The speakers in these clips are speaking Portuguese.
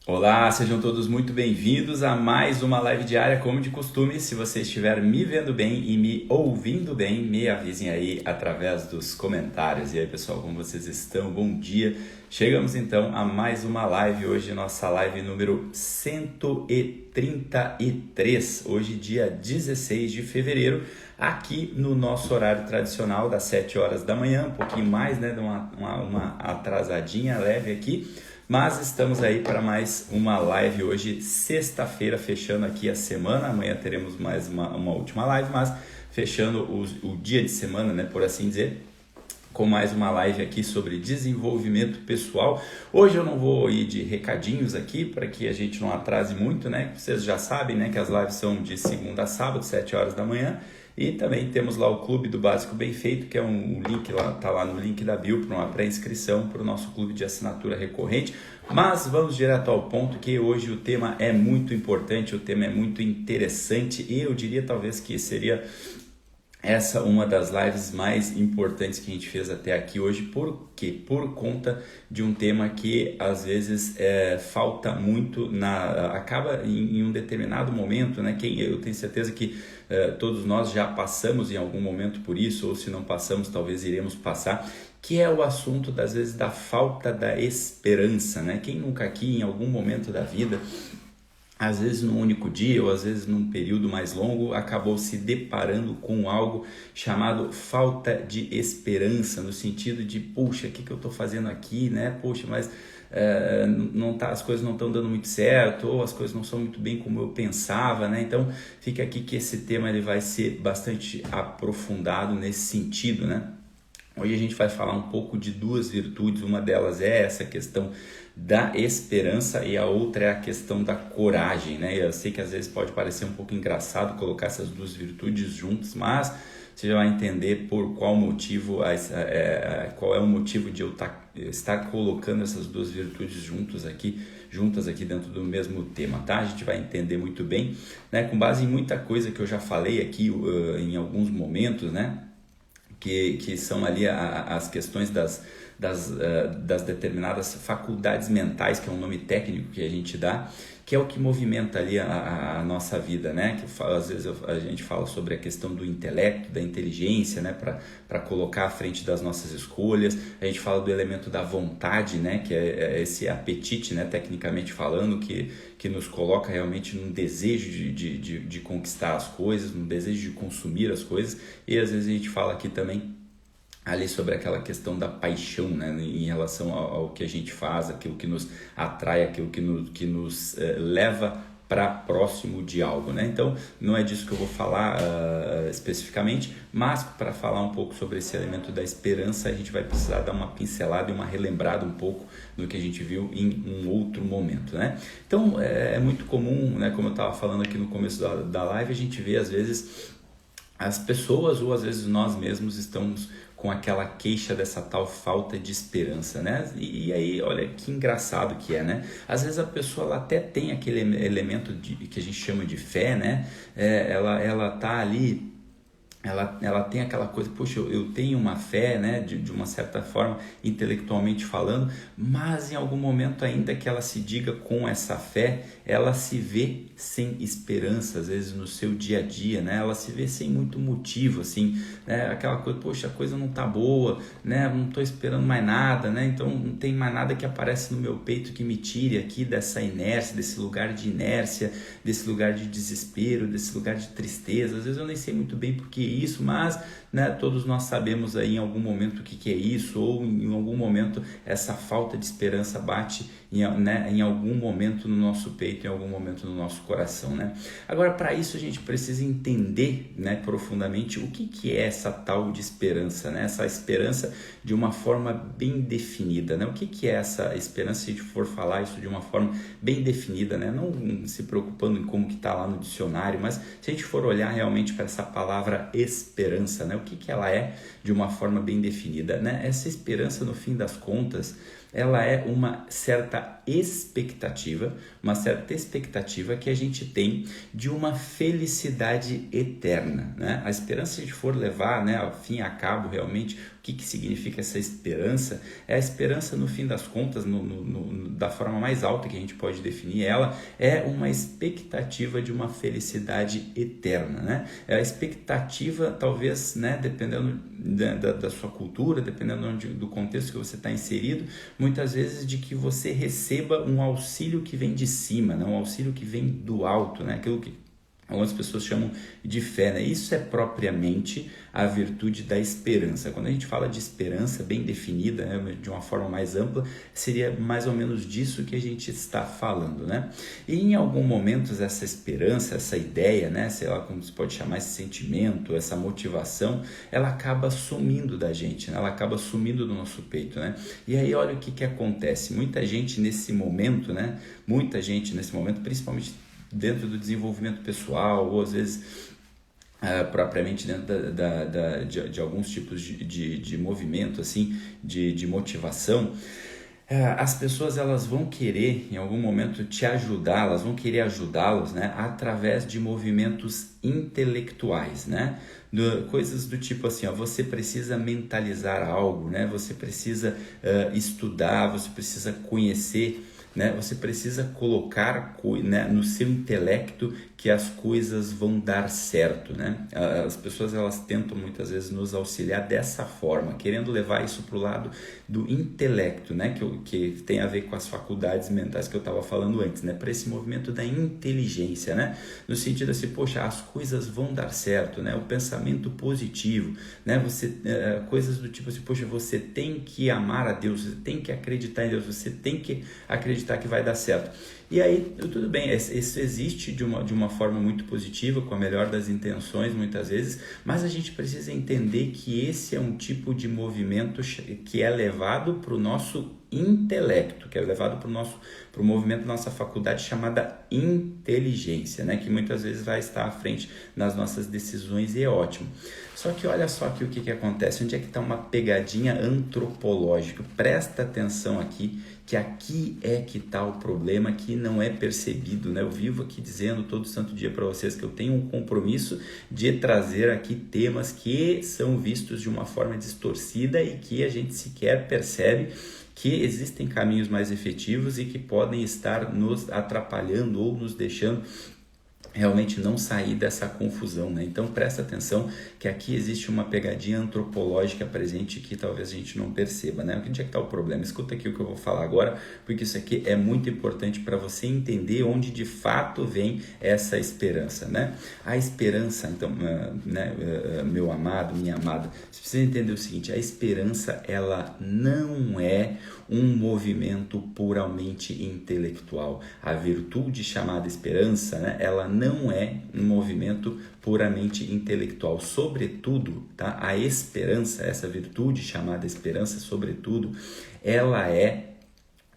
Olá, sejam todos muito bem-vindos a mais uma live diária, como de costume. Se você estiver me vendo bem e me ouvindo bem, me avisem aí através dos comentários. E aí, pessoal, como vocês estão? Bom dia. Chegamos então a mais uma live, hoje nossa live número 133, hoje dia 16 de fevereiro, aqui no nosso horário tradicional das 7 horas da manhã, um pouquinho mais, né, uma atrasadinha leve aqui. Mas estamos aí para mais uma live hoje, sexta-feira, fechando aqui a semana. Amanhã teremos mais uma última live, mas fechando o dia de semana, né, por assim dizer, com mais uma live aqui sobre desenvolvimento pessoal. Hoje eu não vou ir de recadinhos aqui para que a gente não atrase muito, né? Vocês já sabem, né, que as lives são de segunda a sábado, 7 horas da manhã. E também temos lá o Clube do Básico Bem Feito, que é um link lá, tá lá no link da bio para uma pré-inscrição para o nosso clube de assinatura recorrente. Mas vamos direto ao ponto, que hoje o tema é muito importante, o tema é muito interessante e eu diria talvez que seria essa uma das lives mais importantes que a gente fez até aqui hoje. Por quê? Por conta de um tema que às vezes falta muito, acaba em um determinado momento, né? Eu tenho certeza que todos nós já passamos em algum momento por isso, ou se não passamos, talvez iremos passar, que é o assunto, das vezes, da falta da esperança, né? Quem nunca aqui, em algum momento da vida, às vezes num único dia ou às vezes num período mais longo, acabou se deparando com algo chamado falta de esperança, no sentido de, puxa, o que eu estou fazendo aqui, né? Puxa, mas não tá, as coisas não estão dando muito certo, ou as coisas não são muito bem como eu pensava, né? Então fica aqui que esse tema ele vai ser bastante aprofundado nesse sentido, né? Hoje a gente vai falar um pouco de duas virtudes, uma delas é essa questão da esperança e a outra é a questão da coragem, né? Eu sei que às vezes pode parecer um pouco engraçado colocar essas duas virtudes juntas, mas você já vai entender por qual motivo, qual é o motivo de eu estar colocando essas duas virtudes juntas aqui dentro do mesmo tema, tá? A gente vai entender muito bem, né? Com base em muita coisa que eu já falei aqui em alguns momentos, né? Que são ali as questões das determinadas faculdades mentais, que é um nome técnico que a gente dá, que é o que movimenta ali a nossa vida, né? Às vezes a gente fala sobre a questão do intelecto, da inteligência, né? Para colocar à frente das nossas escolhas. A gente fala do elemento da vontade, né? Que é esse apetite, né? Tecnicamente falando, que nos coloca realmente num desejo de conquistar as coisas, num desejo de consumir as coisas. E às vezes a gente fala aqui também ali sobre aquela questão da paixão, né, em relação ao que a gente faz, aquilo que nos atrai, aquilo que nos leva para próximo de algo, né? Então não é disso que eu vou falar especificamente, mas para falar um pouco sobre esse elemento da esperança, a gente vai precisar dar uma pincelada e uma relembrada um pouco do que a gente viu em um outro momento, né? Então é muito comum, né, como eu estava falando aqui no começo da live, a gente vê às vezes as pessoas ou às vezes nós mesmos estamos com aquela queixa dessa tal falta de esperança, né? E aí, olha que engraçado que é, né? Às vezes a pessoa ela até tem aquele elemento que a gente chama de fé, né? Ela tá ali, ela tem aquela coisa, poxa, eu tenho uma fé, né, de uma certa forma, intelectualmente falando, mas em algum momento, ainda que ela se diga com essa fé, ela se vê sem esperança, às vezes no seu dia a dia, né, ela se vê sem muito motivo, assim, né, aquela coisa, poxa, a coisa não tá boa, né, não tô esperando mais nada, né, então não tem mais nada que aparece no meu peito que me tire aqui dessa inércia, desse lugar de inércia, desse lugar de desespero, desse lugar de tristeza. Às vezes eu nem sei muito bem porque isso, mas, né, todos nós sabemos aí em algum momento o que é isso, ou em algum momento essa falta de esperança bate em algum momento no nosso peito, em algum momento no nosso coração, né? Agora, para isso a gente precisa entender, né, profundamente o que é essa tal de esperança, né? Essa esperança de uma forma bem definida, né? O que é essa esperança, se a gente for falar isso de uma forma bem definida, né? Não se preocupando em como que está lá no dicionário, mas se a gente for olhar realmente para essa palavra esperança, né? O que ela é de uma forma bem definida, né? Essa esperança, no fim das contas, ela é uma certa expectativa que a gente tem de uma felicidade eterna, né? A esperança, se a gente for levar, né, ao fim e a cabo, realmente, o que significa essa esperança? É a esperança, no fim das contas, da forma mais alta que a gente pode definir ela, é uma expectativa de uma felicidade eterna, né? É a expectativa, talvez, né, dependendo da sua cultura, dependendo do contexto que você está inserido, muitas vezes de que você receba um auxílio que vem de cima, né? Um auxílio que vem do alto, né? Aquilo que algumas pessoas chamam de fé, né? Isso é propriamente a virtude da esperança. Quando a gente fala de esperança bem definida, né, de uma forma mais ampla, seria mais ou menos disso que a gente está falando, né? E em algum momento essa esperança, essa ideia, né, sei lá como se pode chamar, esse sentimento, essa motivação, ela acaba sumindo da gente, né? Ela acaba sumindo do nosso peito, né? E aí olha o que acontece. Muita gente nesse momento, principalmente dentro do desenvolvimento pessoal, ou às vezes propriamente dentro de alguns tipos de movimento, assim, de motivação, as pessoas elas vão querer em algum momento te ajudar, elas vão querer ajudá-los, né, através de movimentos intelectuais, né? Coisas do tipo assim, ó, você precisa mentalizar algo, né? Você precisa estudar, você precisa conhecer, né? Você precisa colocar, né, no seu intelecto que as coisas vão dar certo, né? As pessoas elas tentam muitas vezes nos auxiliar dessa forma, querendo levar isso para o lado do intelecto, né? Que tem a ver com as faculdades mentais que eu estava falando antes, né? Para esse movimento da inteligência, né? No sentido assim, poxa, as coisas vão dar certo, né? O pensamento positivo, né? Coisas do tipo assim, poxa, você tem que amar a Deus, você tem que acreditar em Deus, você tem que acreditar que vai dar certo. E aí, tudo bem, isso existe de uma forma muito positiva, com a melhor das intenções, muitas vezes, mas a gente precisa entender que esse é um tipo de movimento que é levado para o nosso intelecto, que é levado para o movimento da nossa faculdade chamada inteligência, né? Que muitas vezes vai estar à frente nas nossas decisões e é ótimo. Só que olha só aqui o que acontece, onde é que está uma pegadinha antropológica. Presta atenção aqui, que aqui é que está o problema que não é percebido, né? Eu vivo aqui dizendo todo santo dia para vocês que eu tenho um compromisso de trazer aqui temas que são vistos de uma forma distorcida e que a gente sequer percebe que existem caminhos mais efetivos e que podem estar nos atrapalhando ou nos deixando realmente não sair dessa confusão, né? Então presta atenção que aqui existe uma pegadinha antropológica presente que talvez a gente não perceba, né? Onde é que está o problema? Escuta aqui o que eu vou falar agora, porque isso aqui é muito importante para você entender onde de fato vem essa esperança, né? A esperança, então, né, meu amado, minha amada, você precisa entender o seguinte, a esperança, ela não é um movimento puramente intelectual. A virtude chamada esperança, né, ela não é um movimento puramente intelectual. Sobretudo, tá, a esperança, essa virtude chamada esperança, sobretudo, ela é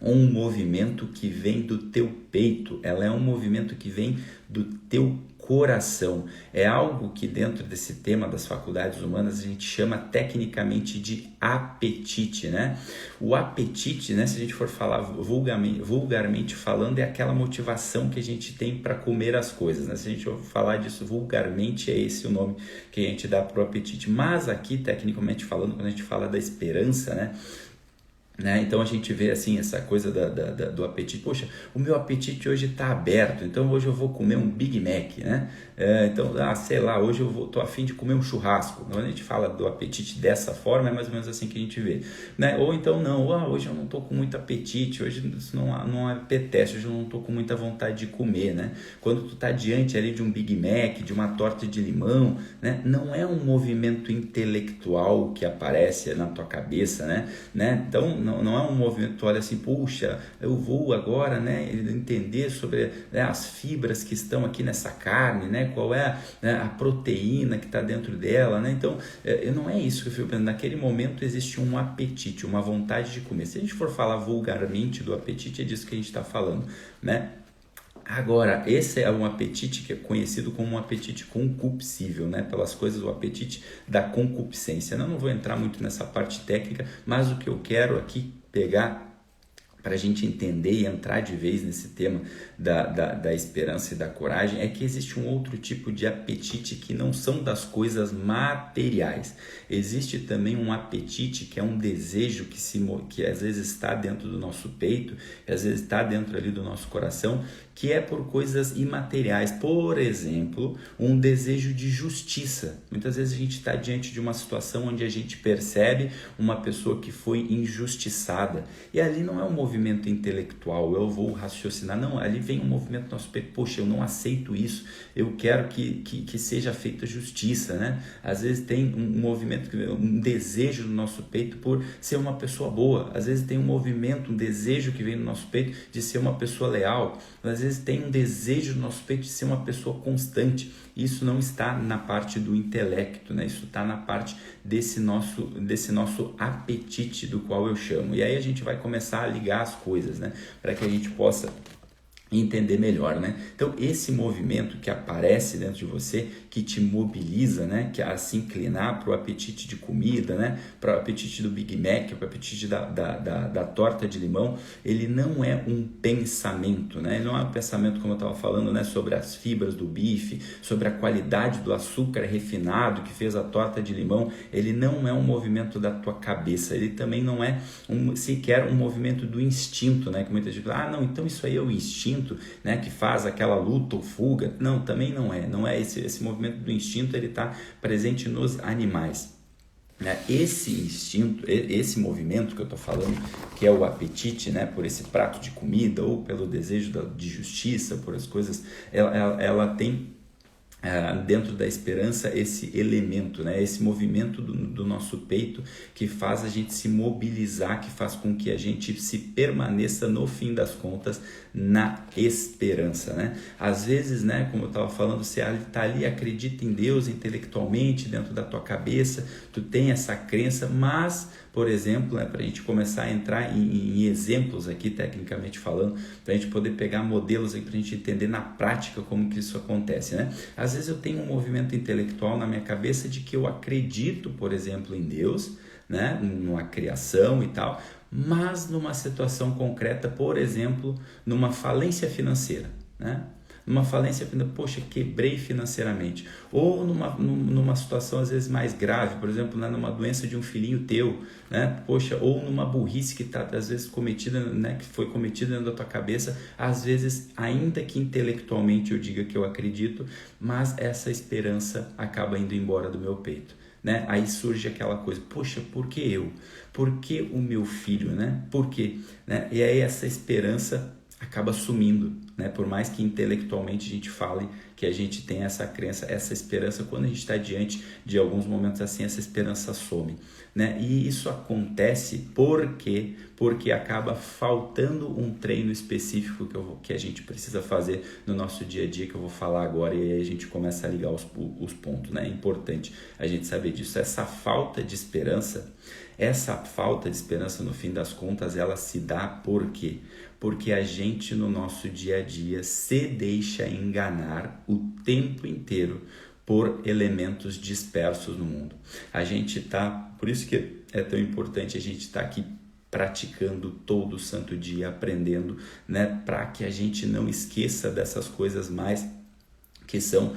um movimento que vem do teu peito, ela é um movimento que vem do teu coração. É algo que dentro desse tema das faculdades humanas a gente chama tecnicamente de apetite, né? O apetite, né, se a gente for falar vulgarmente falando, é aquela motivação que a gente tem para comer as coisas, né? Se a gente for falar disso vulgarmente, é esse o nome que a gente dá para o apetite. Mas aqui, tecnicamente falando, quando a gente fala da esperança, né? Então a gente vê assim essa coisa do apetite. Poxa, o meu apetite hoje está aberto, então hoje eu vou comer um Big Mac, né? Então, sei lá, hoje eu tô a fim de comer um churrasco. Quando a gente fala do apetite dessa forma, é mais ou menos assim que a gente vê, né? Ou então não, hoje eu não tô com muito apetite, hoje isso não apetece, hoje eu não tô com muita vontade de comer, né? Quando tu tá diante ali de um Big Mac, de uma torta de limão, né? Não é um movimento intelectual que aparece na tua cabeça, né? Então não é um movimento, tu olha assim, puxa, eu vou agora, né, entender sobre, né, as fibras que estão aqui nessa carne, né, qual é, né, a proteína que está dentro dela, né? Então, não é isso que eu fico pensando. Naquele momento existe um apetite, uma vontade de comer. Se a gente for falar vulgarmente do apetite, é disso que a gente está falando, né? Agora, esse é um apetite que é conhecido como um apetite concupiscível, né? Pelas coisas, o apetite da concupiscência. Eu não vou entrar muito nessa parte técnica, mas o que eu quero aqui pegar para a gente entender e entrar de vez nesse tema da esperança e da coragem, é que existe um outro tipo de apetite que não são das coisas materiais. Existe também um apetite que é um desejo que às vezes está dentro do nosso peito, que às vezes está dentro ali do nosso coração, que é por coisas imateriais. Por exemplo, um desejo de justiça. Muitas vezes a gente está diante de uma situação onde a gente percebe uma pessoa que foi injustiçada, e ali não é um movimento intelectual, eu vou raciocinar, não, ali vem um movimento do nosso peito, poxa, eu não aceito isso, eu quero que seja feita justiça, né? Às vezes tem um movimento, um desejo no nosso peito por ser uma pessoa boa, às vezes tem um movimento, um desejo que vem no nosso peito de ser uma pessoa leal, às vezes tem um desejo no nosso peito de ser uma pessoa constante. Isso não está na parte do intelecto, né? Isso está na parte desse nosso apetite, do qual eu chamo. E aí a gente vai começar a ligar as coisas, né? Para que a gente possa entender melhor, né? Então, esse movimento que aparece dentro de você, que te mobiliza, né? Que a se inclinar para o apetite de comida, né? Para o apetite do Big Mac, para o apetite da torta de limão, ele não é um pensamento, né? Ele não é um pensamento, como eu estava falando, né? Sobre as fibras do bife, sobre a qualidade do açúcar refinado que fez a torta de limão. Ele não é um movimento da tua cabeça, ele também não é sequer um movimento do instinto, né? Que muita gente fala, não, então isso aí é o instinto, né, que faz aquela luta ou fuga. Não, também não é esse movimento do instinto, ele está presente nos animais, né? Esse instinto, esse movimento que eu estou falando, que é o apetite, né, por esse prato de comida ou pelo desejo de justiça, por as coisas, ela tem dentro da esperança esse elemento, né? Esse movimento do nosso peito que faz a gente se mobilizar, que faz com que a gente se permaneça no fim das contas na esperança, né? Às vezes, né, como eu estava falando, você está ali, acredita em Deus intelectualmente, dentro da tua cabeça, tu tem essa crença, mas, por exemplo, né, para a gente começar a entrar em exemplos aqui, tecnicamente falando, para a gente poder pegar modelos para a gente entender na prática como que isso acontece, né? Às vezes eu tenho um movimento intelectual na minha cabeça de que eu acredito, por exemplo, em Deus, né, numa criação e tal, mas numa situação concreta, por exemplo, numa falência financeira, né? Numa falência, poxa, quebrei financeiramente. Ou numa situação às vezes mais grave, por exemplo, né, numa doença de um filhinho teu, né? Poxa, ou numa burrice que está às vezes cometida, né, que foi cometida dentro da tua cabeça, às vezes, ainda que intelectualmente eu diga que eu acredito, mas essa esperança acaba indo embora do meu peito, né? Aí surge aquela coisa, poxa, por que eu? Por que o meu filho, né? Por quê? Né? E aí essa esperança acaba sumindo, né? Por mais que intelectualmente a gente fale que a gente tem essa crença, essa esperança, quando a gente está diante de alguns momentos assim, essa esperança some, né? E isso acontece porque acaba faltando um treino específico que a gente precisa fazer no nosso dia a dia, que eu vou falar agora, e aí a gente começa a ligar os pontos, né? É importante a gente saber disso. Essa falta de esperança no fim das contas, ela se dá por quê? Porque a gente no nosso dia a dia se deixa enganar o tempo inteiro por elementos dispersos no mundo. Por isso que é tão importante a gente estar aqui praticando todo santo dia, aprendendo, né, para que a gente não esqueça dessas coisas mais que são,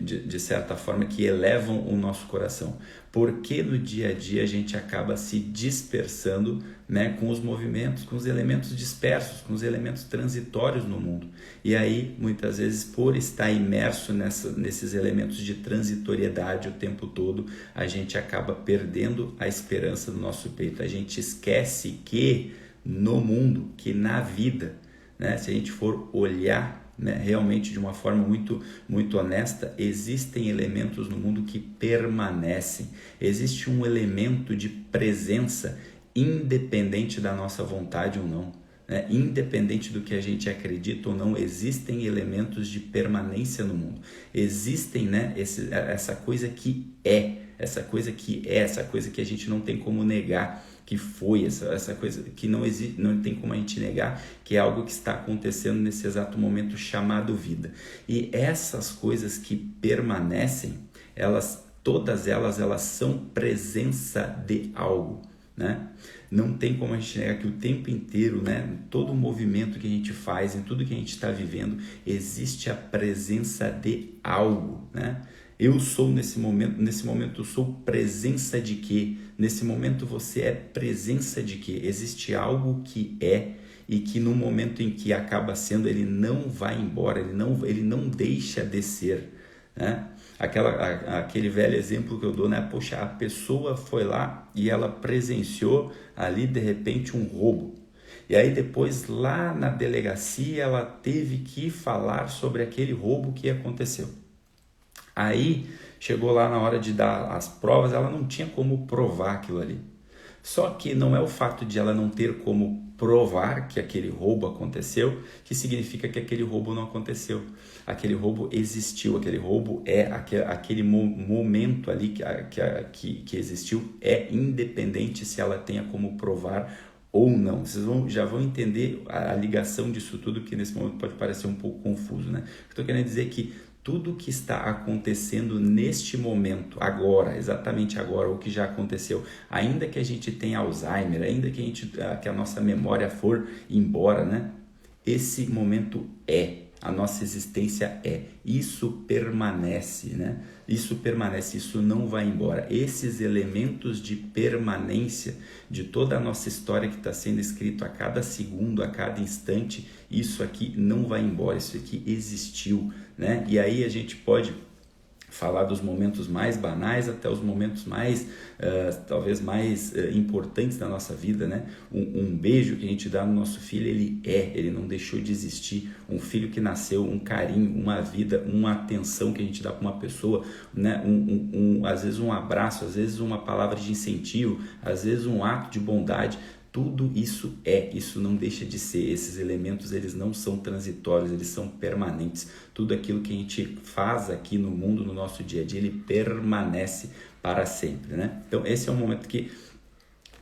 de certa forma, que elevam o nosso coração. Porque no dia a dia a gente acaba se dispersando, né, com os movimentos, com os elementos dispersos, com os elementos transitórios no mundo. E aí, muitas vezes, por estar imerso nesses elementos de transitoriedade o tempo todo, a gente acaba perdendo a esperança do nosso peito. A gente esquece que no mundo, que na vida, né, se a gente for olhar, né, realmente de uma forma muito, muito honesta, existem elementos no mundo que permanecem. Existe um elemento de presença independente da nossa vontade ou não, né? Independente do que a gente acredita ou não, existem elementos de permanência no mundo. Existem, né, essa coisa que essa coisa que a gente não tem como negar, que foi essa coisa que não existe, não tem como a gente negar, que é algo que está acontecendo nesse exato momento, chamado vida. E essas coisas que permanecem, todas elas são presença de algo, né? Não tem como a gente negar que o tempo inteiro, né, em todo o movimento que a gente faz, em tudo que a gente está vivendo, existe a presença de algo, né? Eu sou nesse momento eu sou presença de quê? Nesse momento você é presença de quê? Existe algo que é e que no momento em que acaba sendo, ele não vai embora, ele não deixa de ser, né? Aquele velho exemplo que eu dou, né? Poxa, a pessoa foi lá e ela presenciou ali de repente um roubo. E aí depois lá na delegacia ela teve que falar sobre aquele roubo que aconteceu. Aí chegou lá na hora de dar as provas, ela não tinha como provar aquilo ali. Só que não é o fato de ela não ter como provar que aquele roubo aconteceu que significa que aquele roubo não aconteceu. Aquele roubo existiu, aquele roubo é aquele momento ali que existiu, é independente se ela tenha como provar ou não. Vocês já vão entender a ligação disso tudo, que nesse momento pode parecer um pouco confuso, né? Estou querendo dizer que tudo que está acontecendo neste momento, agora, exatamente agora, o que já aconteceu, ainda que a gente tenha Alzheimer, ainda que a nossa memória for embora, né? Esse momento a nossa existência isso permanece, né? Isso permanece, isso não vai embora. Esses elementos de permanência de toda a nossa história que está sendo escrito a cada segundo, a cada instante, isso aqui não vai embora, isso aqui existiu, né? E aí a gente pode falar dos momentos mais banais até os momentos mais, talvez mais importantes da nossa vida, né? Um beijo que a gente dá no nosso filho, ele não deixou de existir. Um filho que nasceu, um carinho, uma vida, uma atenção que a gente dá para uma pessoa, né? Às vezes um abraço, às vezes uma palavra de incentivo, às vezes um ato de bondade. Tudo isso isso não deixa de ser. Esses elementos, eles não são transitórios, eles são permanentes. Tudo aquilo que a gente faz aqui no mundo, no nosso dia a dia, ele permanece para sempre, né? Então esse é um momento que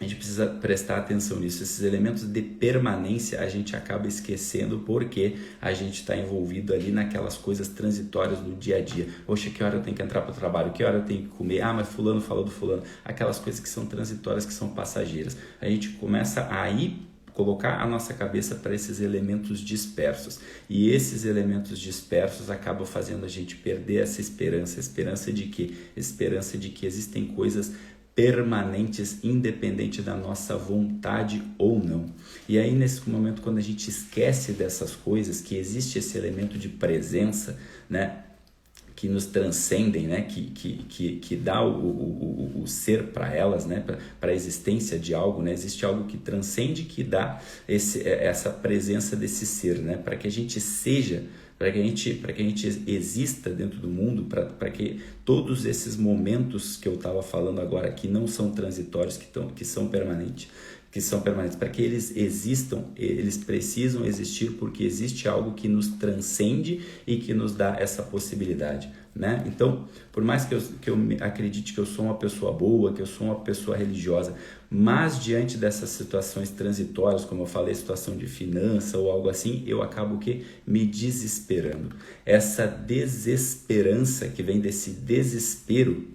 a gente precisa prestar atenção nisso. Esses elementos de permanência a gente acaba esquecendo porque a gente está envolvido ali naquelas coisas transitórias do dia a dia. Poxa, que hora eu tenho que entrar para o trabalho? Que hora eu tenho que comer? Ah, mas fulano falou do fulano. Aquelas coisas que são transitórias, que são passageiras. A gente começa a colocar a nossa cabeça para esses elementos dispersos. E esses elementos dispersos acabam fazendo a gente perder essa esperança. Esperança de quê? Esperança de que existem coisas permanentes, independente da nossa vontade ou não. E aí nesse momento, quando a gente esquece dessas coisas, que existe esse elemento de presença, né, que nos transcendem, né, que dá o ser para elas, né, para a existência de algo, né, existe algo que transcende, que dá essa presença desse ser, né, para que a gente seja, para que a gente exista dentro do mundo, para que todos esses momentos que eu estava falando agora, que não são transitórios, que são permanentes, para que eles existam, eles precisam existir porque existe algo que nos transcende e que nos dá essa possibilidade, né? Então, por mais que eu acredite que eu sou uma pessoa boa, que eu sou uma pessoa religiosa, mas diante dessas situações transitórias, como eu falei, situação de finança ou algo assim, eu acabo me desesperando. Essa desesperança que vem desse desespero,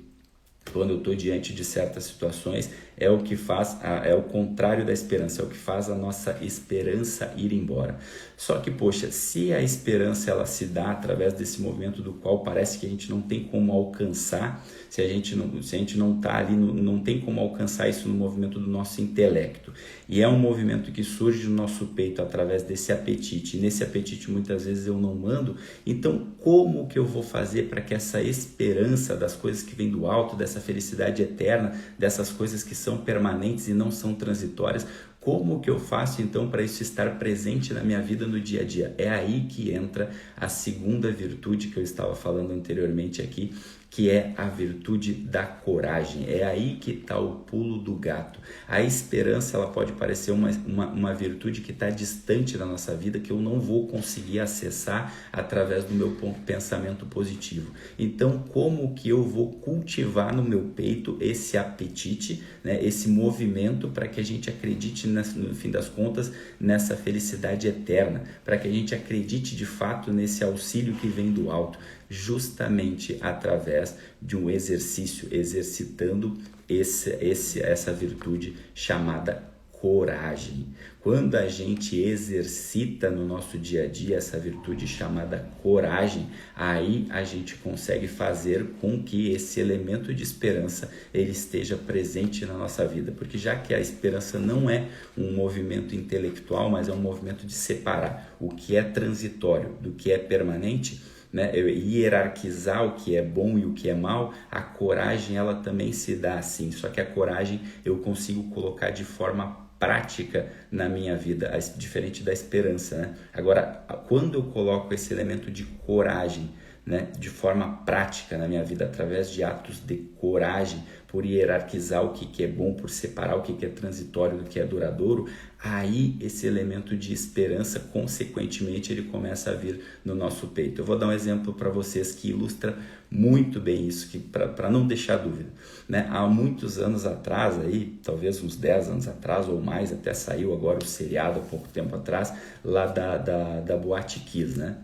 quando eu estou diante de certas situações, é o que faz, é o contrário da esperança, é o que faz a nossa esperança ir embora. Só que, poxa, se a esperança ela se dá através desse movimento do qual parece que a gente não tem como alcançar, se a gente não está ali, não tem como alcançar isso no movimento do nosso intelecto, e é um movimento que surge no nosso peito através desse apetite, e nesse apetite muitas vezes eu não mando, então como que eu vou fazer para que essa esperança das coisas que vêm do alto, dessa felicidade eterna, dessas coisas que são permanentes e não são transitórias, como que eu faço então para isso estar presente na minha vida no dia a dia? É aí que entra a segunda virtude que eu estava falando anteriormente aqui, que é a virtude da coragem. É aí que está o pulo do gato. A esperança, ela pode parecer uma virtude que está distante da nossa vida, que eu não vou conseguir acessar através do meu pensamento positivo. Então, como que eu vou cultivar no meu peito esse apetite, né, esse movimento para que a gente acredite, no fim das contas, nessa felicidade eterna, para que a gente acredite de fato nesse auxílio que vem do alto, justamente através de um exercício, exercitando essa virtude chamada coragem. Quando a gente exercita no nosso dia a dia essa virtude chamada coragem, aí a gente consegue fazer com que esse elemento de esperança ele esteja presente na nossa vida, porque já que a esperança não é um movimento intelectual, mas é um movimento de separar o que é transitório do que é permanente, né, hierarquizar o que é bom e o que é mal, a coragem ela também se dá assim, só que a coragem eu consigo colocar de forma prática na minha vida, diferente da esperança, né? Agora, quando eu coloco esse elemento de coragem, né, de forma prática na minha vida, através de atos de coragem, por hierarquizar o que é bom, por separar o que é transitório do que é duradouro, aí esse elemento de esperança, consequentemente, ele começa a vir no nosso peito. Eu vou dar um exemplo para vocês que ilustra muito bem isso, para não deixar dúvida, né? Há muitos anos atrás, aí, talvez uns 10 anos atrás ou mais, até saiu agora o seriado há pouco tempo atrás, lá da Boate Kiss, né?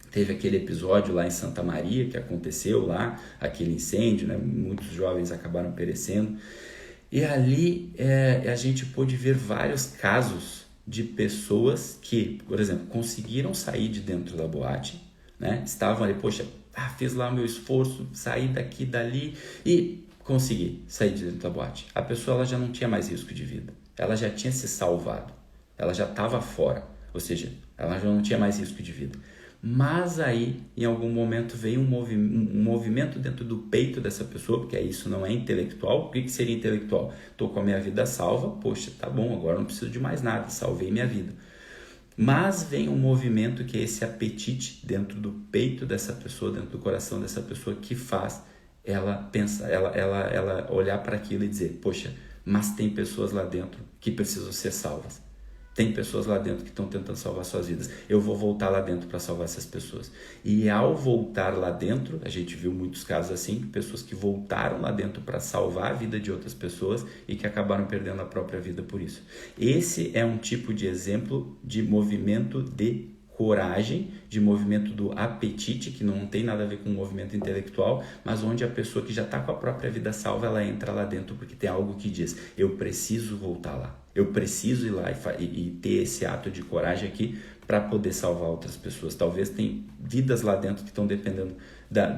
Teve aquele episódio lá em Santa Maria que aconteceu lá, aquele incêndio, né? Muitos jovens acabaram perecendo. E ali a gente pôde ver vários casos de pessoas que, por exemplo, conseguiram sair de dentro da boate, né? Estavam ali, poxa, fiz lá o meu esforço, saí daqui, dali e consegui sair de dentro da boate. A pessoa ela já não tinha mais risco de vida, ela já tinha se salvado, ela já estava fora, ou seja, ela já não tinha mais risco de vida. Mas aí, em algum momento, veio um movimento dentro do peito dessa pessoa, porque isso não é intelectual. O que seria intelectual? Estou com a minha vida salva, poxa, tá bom, agora não preciso de mais nada, salvei minha vida. Mas vem um movimento que é esse apetite dentro do peito dessa pessoa, dentro do coração dessa pessoa, que faz ela pensar, ela olhar para aquilo e dizer, poxa, mas tem pessoas lá dentro que precisam ser salvas. Tem pessoas lá dentro que estão tentando salvar suas vidas. Eu vou voltar lá dentro para salvar essas pessoas. E ao voltar lá dentro, a gente viu muitos casos assim, pessoas que voltaram lá dentro para salvar a vida de outras pessoas e que acabaram perdendo a própria vida por isso. Esse é um tipo de exemplo de movimento de coragem, de movimento do apetite, que não tem nada a ver com o movimento intelectual, mas onde a pessoa que já está com a própria vida salva, ela entra lá dentro porque tem algo que diz, eu preciso voltar lá, eu preciso ir lá e ter esse ato de coragem aqui para poder salvar outras pessoas. Talvez tem vidas lá dentro que estão dependendo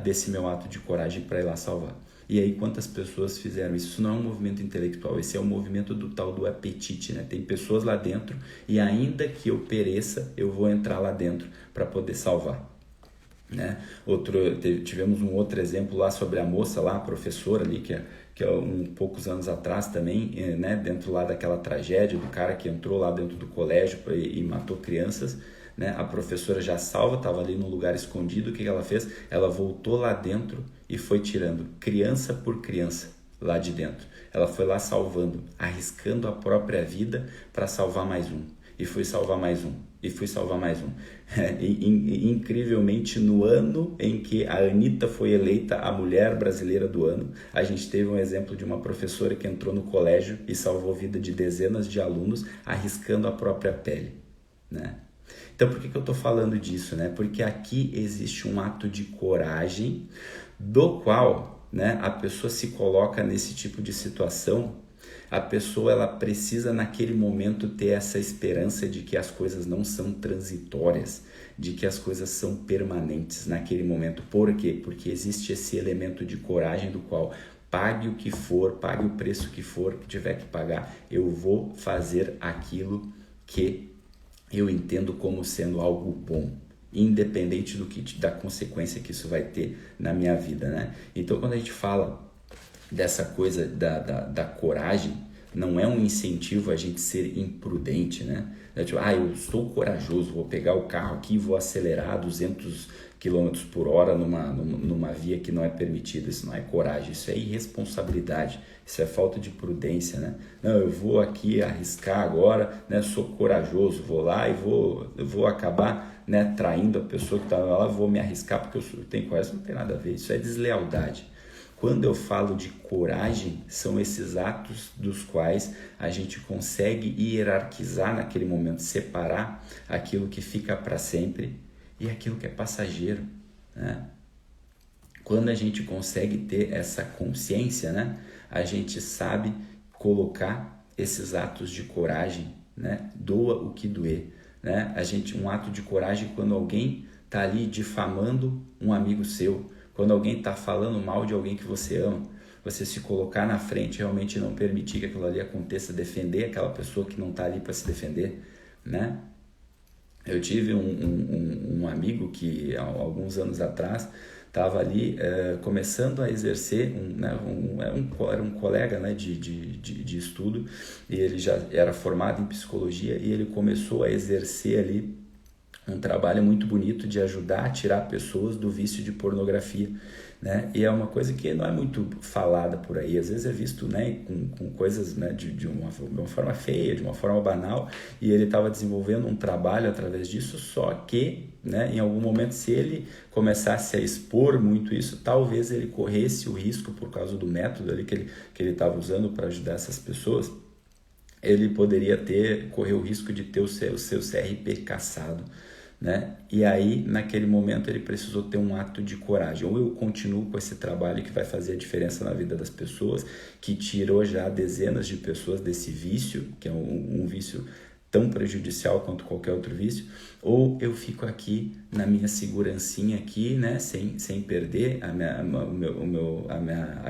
desse meu ato de coragem para ir lá salvar. E aí quantas pessoas fizeram isso? Isso não é um movimento intelectual, esse é o movimento do tal do apetite, né? Tem pessoas lá dentro e ainda que eu pereça, eu vou entrar lá dentro para poder salvar, né? Tivemos um outro exemplo lá sobre a moça lá, a professora ali, que é poucos anos atrás também, né? Dentro lá daquela tragédia do cara que entrou lá dentro do colégio e matou crianças, né? A professora já salva, estava ali num lugar escondido, o que ela fez? Ela voltou lá dentro e foi tirando criança por criança lá de dentro. Ela foi lá salvando, arriscando a própria vida para salvar mais um. E foi salvar mais um. E foi salvar mais um. Incrivelmente, no ano em que a Anitta foi eleita a mulher brasileira do ano, a gente teve um exemplo de uma professora que entrou no colégio e salvou a vida de dezenas de alunos, arriscando a própria pele, né? Então, por que eu estou falando disso, né? Porque aqui existe um ato de coragem do qual, né, a pessoa se coloca nesse tipo de situação. A pessoa ela precisa naquele momento ter essa esperança de que as coisas não são transitórias, de que as coisas são permanentes naquele momento. Por quê? Porque existe esse elemento de coragem do qual pague o que for, pague o preço que for, que tiver que pagar, eu vou fazer aquilo que eu entendo como sendo algo bom, independente da consequência que isso vai ter na minha vida, né? Então, quando a gente fala dessa coisa da coragem, não é um incentivo a gente ser imprudente, né? Tipo, eu sou corajoso, vou pegar o carro aqui e vou acelerar a 200 km por hora numa via que não é permitida. Isso não é coragem, isso é irresponsabilidade, isso é falta de prudência, né? Não, eu vou aqui arriscar agora, né? Sou corajoso, vou lá e vou acabar, né, traindo a pessoa que está lá, vou me arriscar porque eu tenho coragem. Isso não tem nada a ver, isso é deslealdade. Quando eu falo de coragem, são esses atos dos quais a gente consegue hierarquizar naquele momento, separar aquilo que fica para sempre e aquilo que é passageiro, né? Quando a gente consegue ter essa consciência, né, a gente sabe colocar esses atos de coragem, né, doa o que doer, né? Um ato de coragem quando alguém está ali difamando um amigo seu, quando alguém está falando mal de alguém que você ama, você se colocar na frente, realmente não permitir que aquilo ali aconteça, defender aquela pessoa que não está ali para se defender, né? Eu tive um amigo que há alguns anos atrás estava ali começando a exercer, era um colega, né, de estudo, e ele já era formado em psicologia, e ele começou a exercer ali um trabalho muito bonito de ajudar a tirar pessoas do vício de pornografia, né? E é uma coisa que não é muito falada por aí, às vezes é visto, né, com coisas, né, de uma forma feia, de uma forma banal, e ele estava desenvolvendo um trabalho através disso, só que, né, em algum momento, se ele começasse a expor muito isso, talvez ele corresse o risco, por causa do método ali que ele estava usando para ajudar essas pessoas, ele poderia correr o risco de ter o seu CRP cassado, né? E aí, naquele momento, ele precisou ter um ato de coragem. Ou eu continuo com esse trabalho que vai fazer a diferença na vida das pessoas, que tirou já dezenas de pessoas desse vício, que é um vício tão prejudicial quanto qualquer outro vício, ou eu fico aqui na minha segurancinha aqui, né? Sem perder a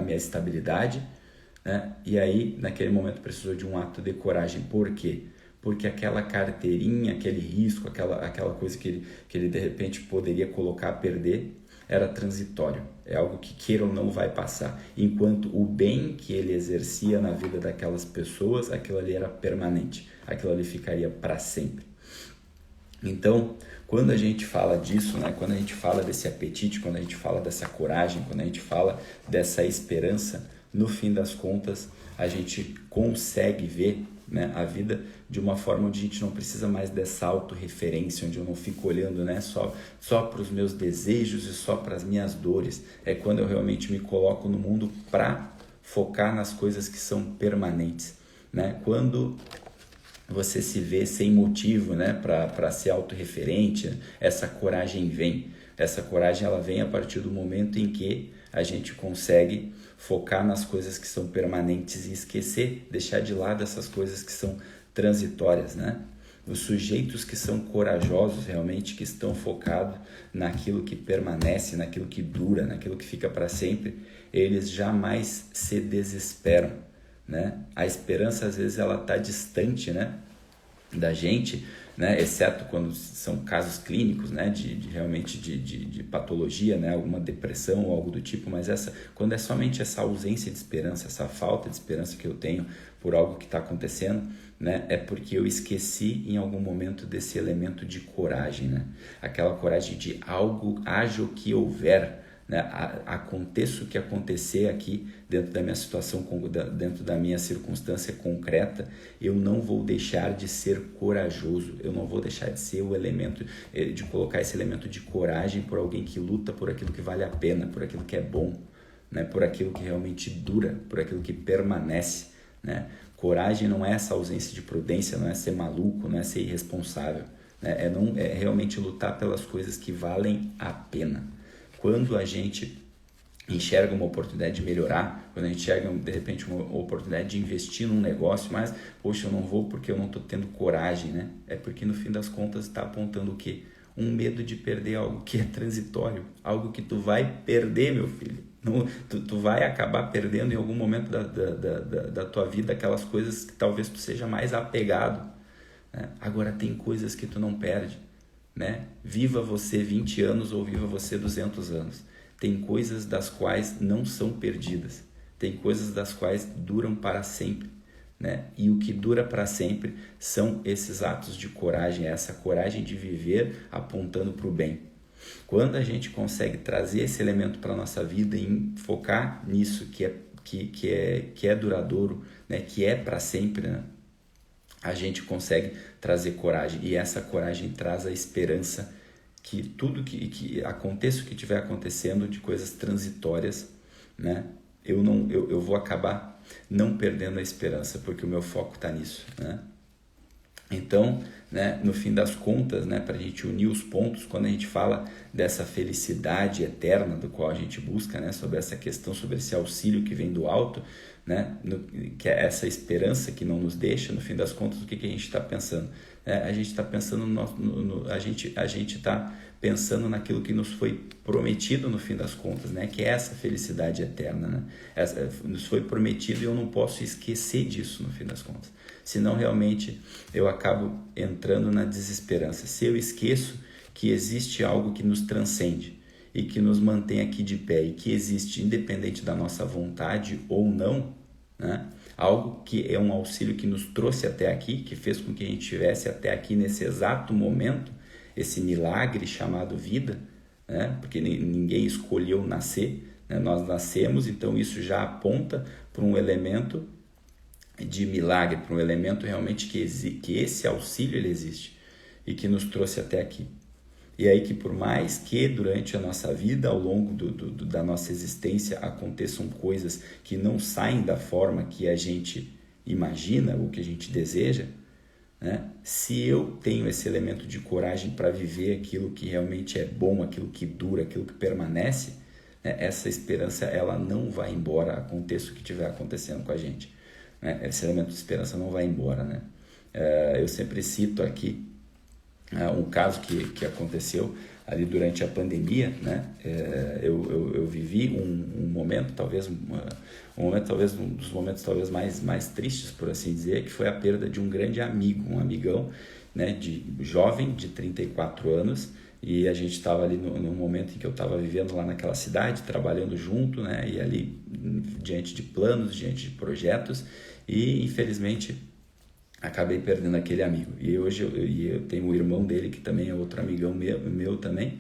minha estabilidade, né? E aí, naquele momento, precisou de um ato de coragem. Por quê? Porque aquela carteirinha, aquele risco, aquela coisa que ele de repente poderia colocar a perder, era transitório. É algo que, queira ou não, vai passar. Enquanto o bem que ele exercia na vida daquelas pessoas, aquilo ali era permanente. Aquilo ali ficaria para sempre. Então, quando a gente fala disso, né, quando a gente fala desse apetite, quando a gente fala dessa coragem, quando a gente fala dessa esperança, no fim das contas, a gente consegue ver, né, a vida de uma forma onde a gente não precisa mais dessa autorreferência, onde eu não fico olhando, né, só para os meus desejos e só para as minhas dores. É quando eu realmente me coloco no mundo para focar nas coisas que são permanentes, né? Quando você se vê sem motivo, né, para ser autorreferente, essa coragem vem. Essa coragem ela vem a partir do momento em que a gente consegue focar nas coisas que são permanentes e esquecer, deixar de lado essas coisas que são transitórias, né? Os sujeitos que são corajosos realmente, que estão focados naquilo que permanece, naquilo que dura, naquilo que fica para sempre, eles jamais se desesperam, né? A esperança às vezes ela está distante, né, da gente, né, exceto quando são casos clínicos, né, realmente de patologia, né, alguma depressão ou algo do tipo, mas quando é somente essa ausência de esperança, essa falta de esperança que eu tenho por algo que está acontecendo, né, é porque eu esqueci em algum momento desse elemento de coragem, né, aquela coragem de algo, haja o que houver, né, aconteça o que acontecer aqui dentro da minha situação, dentro da minha circunstância concreta, eu não vou deixar de ser corajoso, eu não vou deixar de ser o elemento, de colocar esse elemento de coragem por alguém que luta por aquilo que vale a pena, por aquilo que é bom, né, por aquilo que realmente dura, por aquilo que permanece, né? Coragem não é essa ausência de prudência, não é ser maluco, não é ser irresponsável, né? É realmente lutar pelas coisas que valem a pena. Quando a gente enxerga uma oportunidade de melhorar, quando a gente enxerga de repente uma oportunidade de investir num negócio, mas poxa, eu não vou porque eu não estou tendo coragem, né? É porque no fim das contas está apontando o quê? Um medo de perder algo que é transitório, algo que tu vai perder, meu filho. Não, tu vai acabar perdendo em algum momento da tua vida aquelas coisas que talvez tu seja mais apegado, né? Agora tem coisas que tu não perde, né? Viva você 20 anos ou viva você 200 anos. Tem coisas das quais não são perdidas. Tem coisas das quais duram para sempre, né? E o que dura para sempre são esses atos de coragem, essa coragem de viver apontando para o bem. Quando a gente consegue trazer esse elemento para a nossa vida e focar nisso que é duradouro, né? Que é para sempre, né? A gente consegue trazer coragem, e essa coragem traz a esperança que tudo que aconteça o que estiver acontecendo de coisas transitórias, né, eu vou acabar não perdendo a esperança, porque o meu foco está nisso, né? Então, né, no fim das contas, né, para a gente unir os pontos, quando a gente fala dessa felicidade eterna do qual a gente busca, né, sobre essa questão, sobre esse auxílio que vem do alto, né, que é essa esperança que não nos deixa, no fim das contas, o que a gente está pensando? A gente está pensando a gente está pensando naquilo que nos foi prometido no fim das contas, né, que é essa felicidade eterna, né? Nos foi prometido e eu não posso esquecer disso no fim das contas. Senão realmente eu acabo entrando na desesperança. Se eu esqueço que existe algo que nos transcende e que nos mantém aqui de pé e que existe independente da nossa vontade ou não, né? Algo que é um auxílio que nos trouxe até aqui, que fez com que a gente estivesse até aqui nesse exato momento, esse milagre chamado vida, né? Porque ninguém escolheu nascer, né? Nós nascemos, então isso já aponta para um elemento de milagre, para um elemento realmente que esse auxílio ele existe e que nos trouxe até aqui. E aí que por mais que durante a nossa vida, ao longo da nossa existência, aconteçam coisas que não saem da forma que a gente imagina ou que a gente deseja, né? Se eu tenho esse elemento de coragem para viver aquilo que realmente é bom, aquilo que dura, aquilo que permanece, né? Essa esperança ela não vai embora, aconteça o que estiver acontecendo com a gente. Esse elemento de esperança não vai embora, né? Eu sempre cito aqui um caso que aconteceu ali durante a pandemia, né? Eu vivi um momento, talvez um dos momentos talvez mais tristes, por assim dizer, que foi a perda de um grande amigo, um amigão, né? Jovem, de 34 anos, e a gente estava ali no momento em que eu estava vivendo lá naquela cidade, trabalhando junto, né? E ali diante de planos, diante de projetos, e infelizmente acabei perdendo aquele amigo. E hoje eu tenho o irmão dele, que também é outro amigão meu também,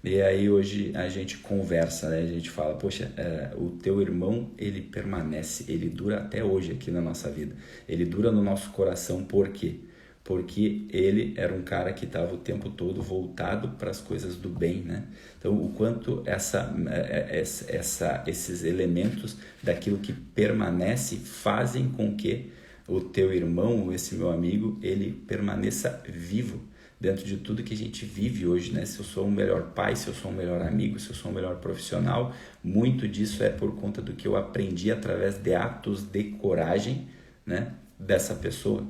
e aí hoje a gente conversa, né? A gente fala, poxa, o teu irmão, ele permanece, ele dura até hoje aqui na nossa vida, ele dura no nosso coração. Por quê? Porque ele era um cara que estava o tempo todo voltado para as coisas do bem, né? Então, o quanto esses elementos daquilo que permanece fazem com que o teu irmão, esse meu amigo, ele permaneça vivo dentro de tudo que a gente vive hoje, né? Se eu sou um melhor pai, se eu sou um melhor amigo, se eu sou um melhor profissional, muito disso é por conta do que eu aprendi através de atos de coragem, né? Dessa pessoa.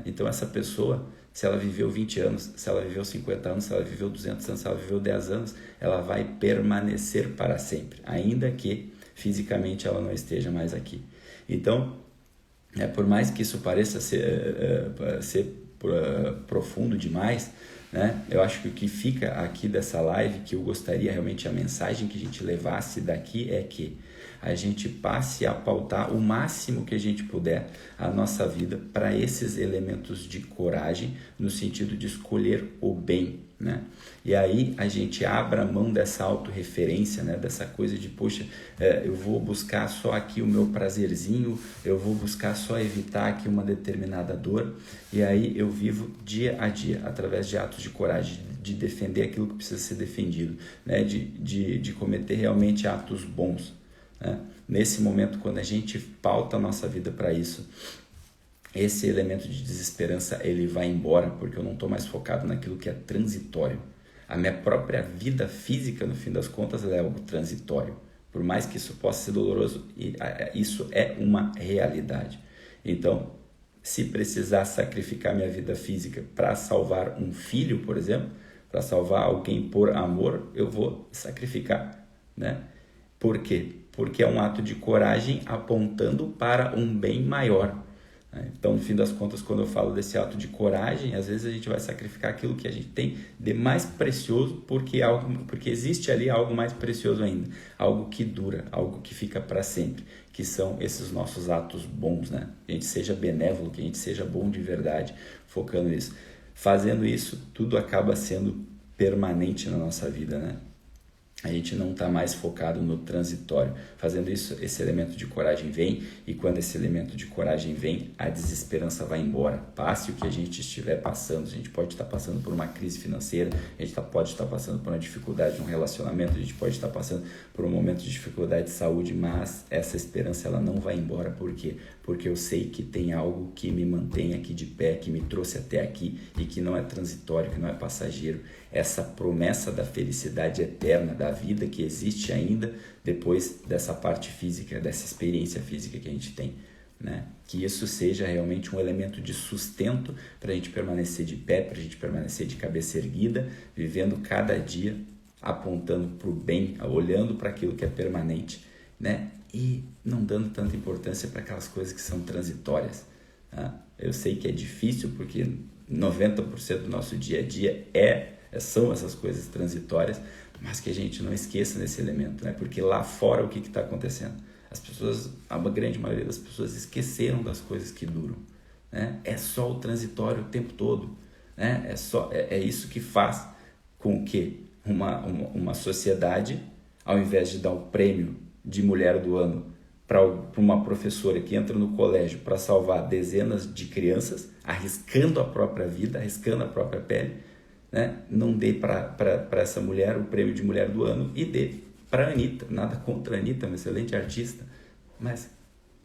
Então essa pessoa, se ela viveu 20 anos, se ela viveu 50 anos, se ela viveu 200 anos, se ela viveu 10 anos, ela vai permanecer para sempre, ainda que fisicamente ela não esteja mais aqui. Então, por mais que isso pareça ser profundo demais, né? Eu acho que o que fica aqui dessa live, que eu gostaria realmente, a mensagem que a gente levasse daqui é que a gente passe a pautar o máximo que a gente puder a nossa vida para esses elementos de coragem, no sentido de escolher o bem, né? E aí a gente abra mão dessa autorreferência, né? Dessa coisa de, poxa, eu vou buscar só aqui o meu prazerzinho, eu vou buscar só evitar aqui uma determinada dor, e aí eu vivo dia a dia, através de atos de coragem, de defender aquilo que precisa ser defendido, né? De cometer realmente atos bons. Nesse momento, quando a gente pauta a nossa vida para isso, esse elemento de desesperança ele vai embora, porque eu não estou mais focado naquilo que é transitório. A minha própria vida física, no fim das contas, ela é algo transitório. Por mais que isso possa ser doloroso, isso é uma realidade. Então, se precisar sacrificar minha vida física para salvar um filho, por exemplo, para salvar alguém por amor, eu vou sacrificar, né? Por quê? Porque é um ato de coragem apontando para um bem maior. Então, no fim das contas, quando eu falo desse ato de coragem, às vezes a gente vai sacrificar aquilo que a gente tem de mais precioso, porque existe ali algo mais precioso ainda, algo que dura, algo que fica para sempre, que são esses nossos atos bons, né? Que a gente seja benévolo, que a gente seja bom de verdade, focando nisso. Fazendo isso, tudo acaba sendo permanente na nossa vida, né? a gente não está mais focado no transitório. Fazendo isso, esse elemento de coragem vem, e quando esse elemento de coragem vem, a desesperança vai embora. Passe o que a gente estiver passando, a gente pode estar passando por uma crise financeira, a gente pode estar passando por uma dificuldade no relacionamento, a gente pode estar passando por um momento de dificuldade de saúde, mas essa esperança ela não vai embora. Por quê? Porque eu sei que tem algo que me mantém aqui de pé, que me trouxe até aqui e que não é transitório, que não é passageiro. Essa promessa da felicidade eterna, da vida que existe ainda depois dessa parte física, dessa experiência física que a gente tem, né? Que isso seja realmente um elemento de sustento para a gente permanecer de pé, para a gente permanecer de cabeça erguida, vivendo cada dia apontando para o bem, olhando para aquilo que é permanente, né? E não dando tanta importância para aquelas coisas que são transitórias, tá? Eu sei que é difícil porque 90% do nosso dia a dia são essas coisas transitórias, mas que a gente não esqueça desse elemento, né? Porque lá fora o que está acontecendo? As pessoas, a grande maioria das pessoas esqueceram das coisas que duram, né? É só o transitório o tempo todo, né? É isso que faz com que uma sociedade, ao invés de dar o prêmio de mulher do ano para uma professora que entra no colégio para salvar dezenas de crianças, arriscando a própria vida, arriscando a própria pele, né? Não dê para essa mulher o prêmio de mulher do ano e dê para a Anitta. Nada contra a Anitta, uma excelente artista, mas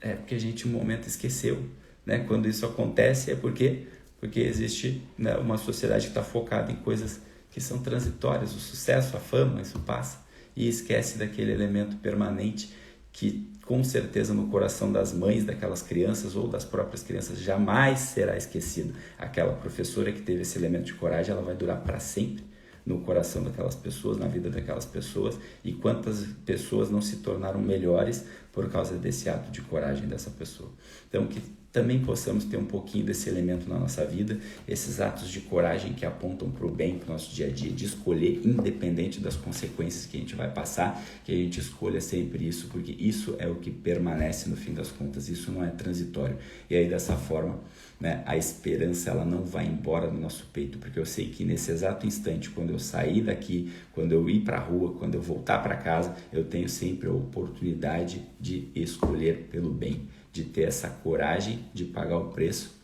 é porque a gente no momento esqueceu, né? Quando isso acontece é porque existe, né, uma sociedade que está focada em coisas que são transitórias, o sucesso, a fama, isso passa, e esquece daquele elemento permanente que com certeza no coração das mães daquelas crianças ou das próprias crianças jamais será esquecido. Aquela professora que teve esse elemento de coragem, ela vai durar para sempre no coração daquelas pessoas, na vida daquelas pessoas, e quantas pessoas não se tornaram melhores por causa desse ato de coragem dessa pessoa. Então, que também possamos ter um pouquinho desse elemento na nossa vida, esses atos de coragem que apontam para o bem, para o nosso dia a dia, de escolher, independente das consequências que a gente vai passar, que a gente escolha sempre isso, porque isso é o que permanece no fim das contas, isso não é transitório. E aí, dessa forma, né, a esperança ela não vai embora do nosso peito, porque eu sei que nesse exato instante, quando eu sair daqui, quando eu ir para a rua, quando eu voltar para casa, eu tenho sempre a oportunidade de escolher pelo bem, de ter essa coragem de pagar o preço,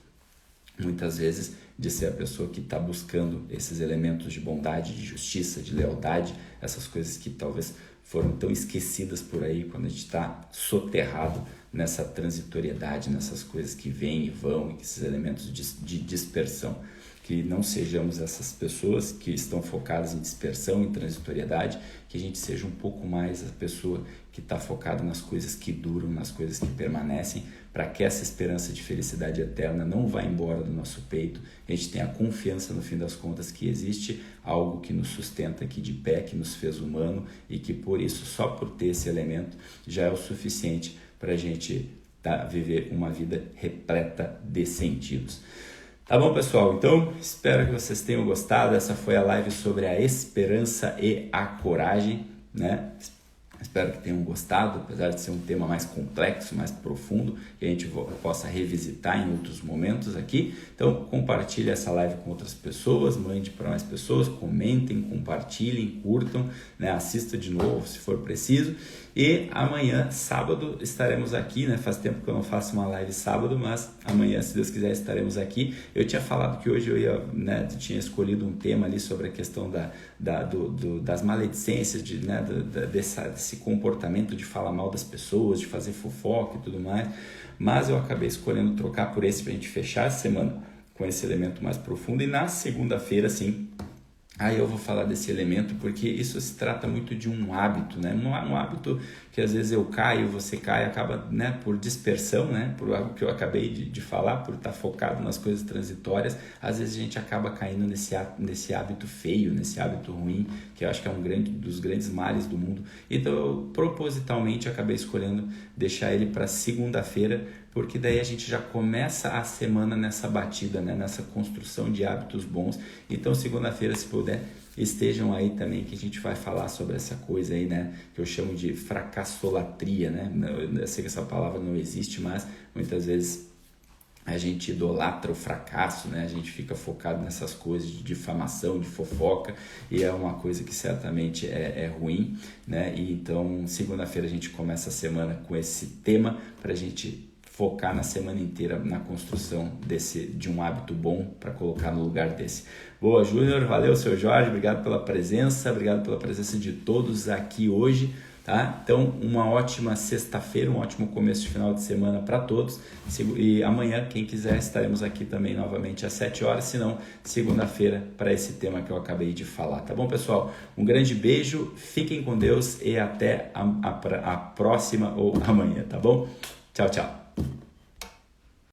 muitas vezes de ser a pessoa que está buscando esses elementos de bondade, de justiça, de lealdade, essas coisas que talvez foram tão esquecidas por aí quando a gente está soterrado nessa transitoriedade, nessas coisas que vêm e vão, e esses elementos de dispersão. Que não sejamos essas pessoas que estão focadas em dispersão, em transitoriedade, que a gente seja um pouco mais a pessoa que está focada nas coisas que duram, nas coisas que permanecem, para que essa esperança de felicidade eterna não vá embora do nosso peito, a gente tenha confiança no fim das contas que existe algo que nos sustenta aqui de pé, que nos fez humano e que por isso, só por ter esse elemento, já é o suficiente para a gente viver uma vida repleta de sentidos. Tá bom, pessoal? Então, espero que vocês tenham gostado. Essa foi a live sobre a esperança e a coragem, né? Espero que tenham gostado, apesar de ser um tema mais complexo, mais profundo, que a gente possa revisitar em outros momentos aqui. Então, compartilhe essa live com outras pessoas, mande para mais pessoas, comentem, compartilhem, curtam, né? Assista de novo se for preciso. E amanhã, sábado, estaremos aqui, né? Faz tempo que eu não faço uma live sábado, mas amanhã, se Deus quiser, estaremos aqui. Eu tinha falado que hoje eu tinha escolhido um tema ali sobre a questão das maledicências, desse comportamento de falar mal das pessoas, de fazer fofoca e tudo mais, mas eu acabei escolhendo trocar por esse para a gente fechar a semana com esse elemento mais profundo. E na segunda-feira, sim, aí eu vou falar desse elemento, porque isso se trata muito de um hábito, né? Um hábito que às vezes eu caio, você cai, acaba, né, por dispersão, né? Por algo que eu acabei de falar, por estar focado nas coisas transitórias, às vezes a gente acaba caindo nesse hábito feio, nesse hábito ruim, que eu acho que é dos grandes males do mundo. Então eu propositalmente acabei escolhendo deixar ele para segunda-feira, porque daí a gente já começa a semana nessa batida, né? Nessa construção de hábitos bons. Então segunda-feira, se puder, estejam aí também, que a gente vai falar sobre essa coisa aí, né? Que eu chamo de fracassolatria, né? Eu sei que essa palavra não existe, mas muitas vezes a gente idolatra o fracasso, né? A gente fica focado nessas coisas de difamação, de fofoca, e é uma coisa que certamente é ruim, né? E então, segunda-feira a gente começa a semana com esse tema para a gente focar na semana inteira na construção de um hábito bom para colocar no lugar desse. Boa, Júnior, valeu, seu Jorge, obrigado pela presença de todos aqui hoje. Tá? Então, uma ótima sexta-feira, um ótimo começo de final de semana para todos. E amanhã, quem quiser, estaremos aqui também novamente às 7 horas, se não, segunda-feira, para esse tema que eu acabei de falar. Tá bom, pessoal? Um grande beijo, fiquem com Deus e até a próxima ou amanhã, tá bom? Tchau, tchau.